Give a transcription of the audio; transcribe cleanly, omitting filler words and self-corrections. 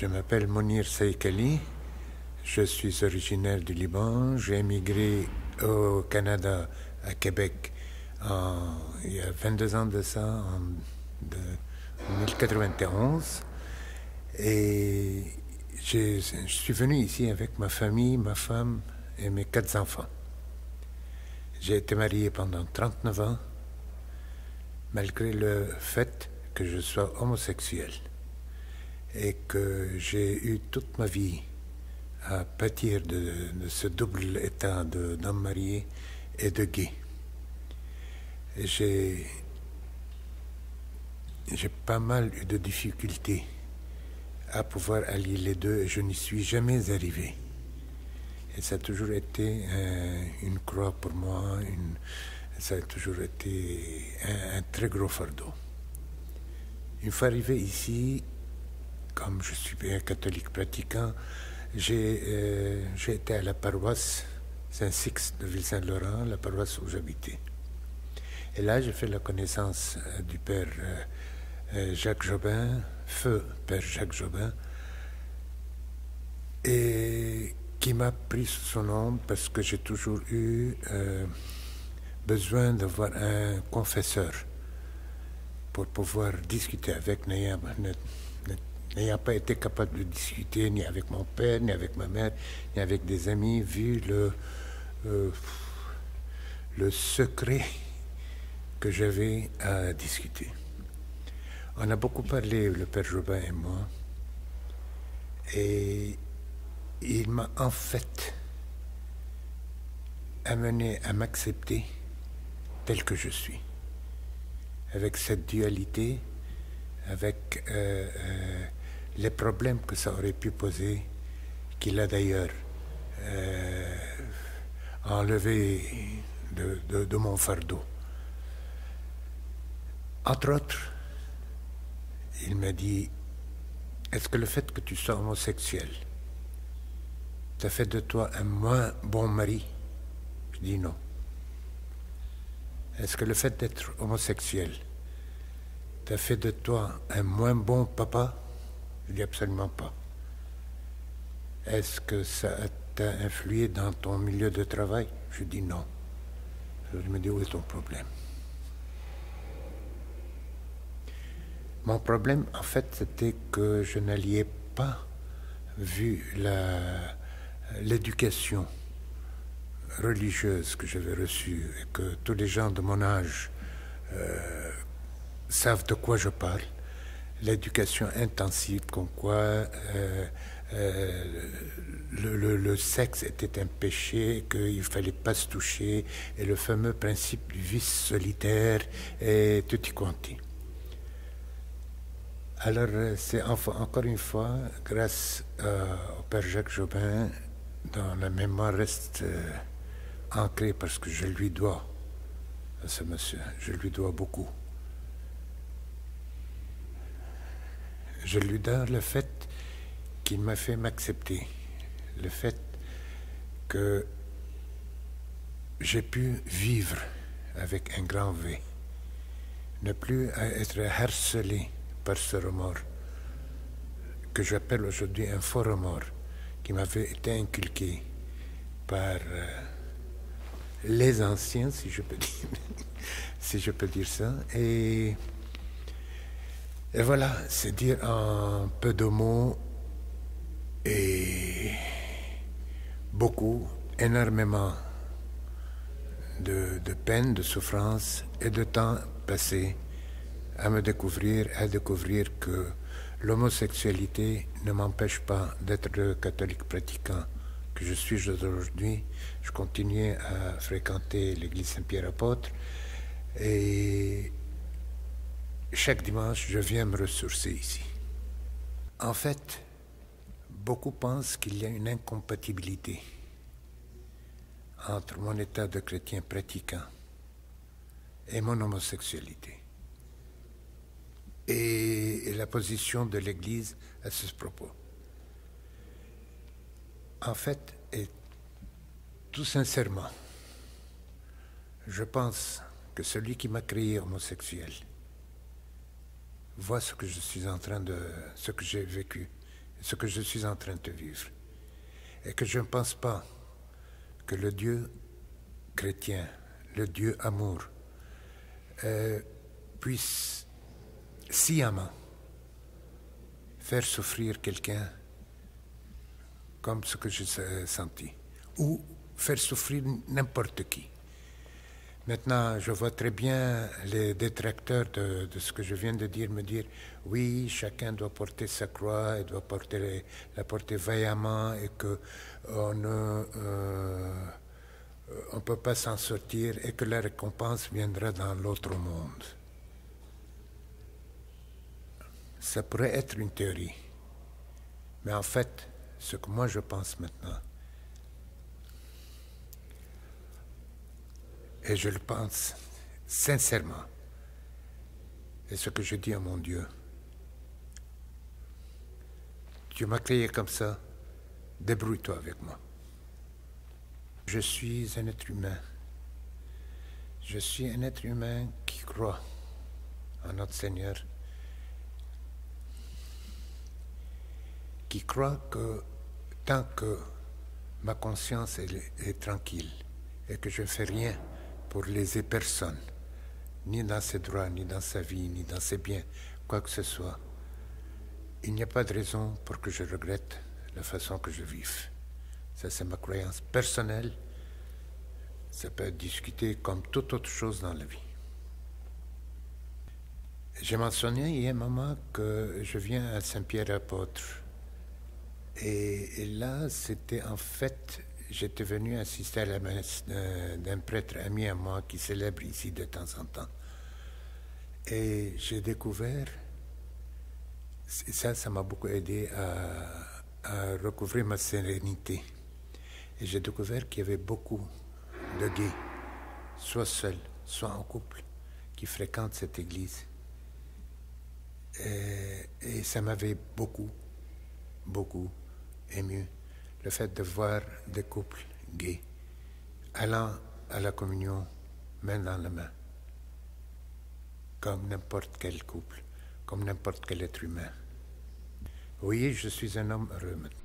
Je m'appelle Mounir Saïkali, je suis originaire du Liban, j'ai émigré au Canada, à Québec, il y a 22 ans de ça, en 1091. Et je suis venu ici avec ma famille, ma femme et mes 4 enfants. J'ai été marié pendant 39 ans, malgré le fait que je sois homosexuel et que j'ai eu toute ma vie à pâtir de ce double état d'homme marié et de gay. J'ai pas mal eu de difficultés à pouvoir allier les deux et je n'y suis jamais arrivé. Et ça a toujours été une croix pour moi, ça a toujours été un très gros fardeau. Une fois arrivé ici, comme je suis un catholique pratiquant, j'ai été à la paroisse Saint-Sixte de Ville-Saint-Laurent, la paroisse où j'habitais. Et là, j'ai fait la connaissance du père Jacques Jobin, feu père Jacques Jobin, et qui m'a pris sous son nom parce que j'ai toujours eu besoin d'avoir un confesseur pour pouvoir discuter avec, n'ayant pas été capable de discuter ni avec mon père, ni avec ma mère, ni avec des amis, vu le secret que j'avais à discuter. On a beaucoup parlé, le père Jobin et moi, et il m'a en fait amené à m'accepter tel que je suis, avec cette dualité, avec les problèmes que ça aurait pu poser, qu'il a d'ailleurs enlevé de mon fardeau. Entre autres, il m'a dit, est-ce que le fait que tu sois homosexuel t'a fait de toi un moins bon mari? Je dis non. Est-ce que le fait d'être homosexuel t'a fait de toi un moins bon papa? Je dis absolument pas. Est-ce que ça t'a influé dans ton milieu de travail? Je dis non. Je me dis, où est ton problème? Mon problème, en fait, c'était que je n'alliais pas, vu l'éducation religieuse que j'avais reçue et que tous les gens de mon âge savent de quoi je parle, l'éducation intensive, comme quoi le sexe était un péché, qu'il ne fallait pas se toucher, et le fameux principe du vice solitaire, et tutti quanti. Alors, c'est encore une fois, grâce au père Jacques Jobin, dont la mémoire reste ancrée parce que je lui dois à ce monsieur, je lui dois beaucoup. Je lui dois le fait qu'il m'a fait m'accepter, le fait que j'ai pu vivre avec un grand V, ne plus être harcelé par ce remords, que j'appelle aujourd'hui un faux remords, qui m'avait été inculqué par les anciens, si je peux dire, si je peux dire ça. Et voilà, c'est dire en peu de mots et beaucoup, énormément de peine, de souffrance et de temps passé à découvrir que l'homosexualité ne m'empêche pas d'être le catholique pratiquant que je suis aujourd'hui. Je continuais à fréquenter l'église Saint-Pierre-Apôtre et chaque dimanche, je viens me ressourcer ici. En fait, beaucoup pensent qu'il y a une incompatibilité entre mon état de chrétien pratiquant et mon homosexualité. Et la position de l'Église à ce propos. En fait, et tout sincèrement, je pense que celui qui m'a créé homosexuel voit ce que je suis ce que j'ai vécu, ce que je suis en train de vivre. Et que je ne pense pas que le Dieu chrétien, le Dieu amour, puisse sciemment faire souffrir quelqu'un comme ce que j'ai senti, ou faire souffrir n'importe qui. Maintenant, je vois très bien les détracteurs de ce que je viens de dire me dire « Oui, chacun doit porter sa croix et doit la porter vaillamment et qu'on ne peut pas s'en sortir et que la récompense viendra dans l'autre monde. » Ça pourrait être une théorie. Mais en fait, ce que moi je pense maintenant, et je le pense sincèrement, et ce que je dis à mon Dieu, tu m'as créé comme ça, débrouille-toi avec moi. Je suis un être humain. Je suis un être humain qui croit en notre Seigneur, qui croit que tant que ma conscience est tranquille et que je ne fais rien pour léser personne, ni dans ses droits, ni dans sa vie, ni dans ses biens, quoi que ce soit, il n'y a pas de raison pour que je regrette la façon que je vive. Ça, c'est ma croyance personnelle. Ça peut être discuté comme toute autre chose dans la vie. J'ai mentionné il y a un moment que je viens à Saint-Pierre-Apôtre. Et là, c'était en fait, j'étais venu assister à la messe d'un prêtre ami à moi qui célèbre ici de temps en temps. Et j'ai découvert, ça m'a beaucoup aidé à recouvrir ma sérénité. Et j'ai découvert qu'il y avait beaucoup de gays, soit seuls, soit en couple, qui fréquentent cette église. Et ça m'avait beaucoup ému, le fait de voir des couples gays allant à la communion main dans la main, comme n'importe quel couple, comme n'importe quel être humain. Oui, je suis un homme heureux maintenant.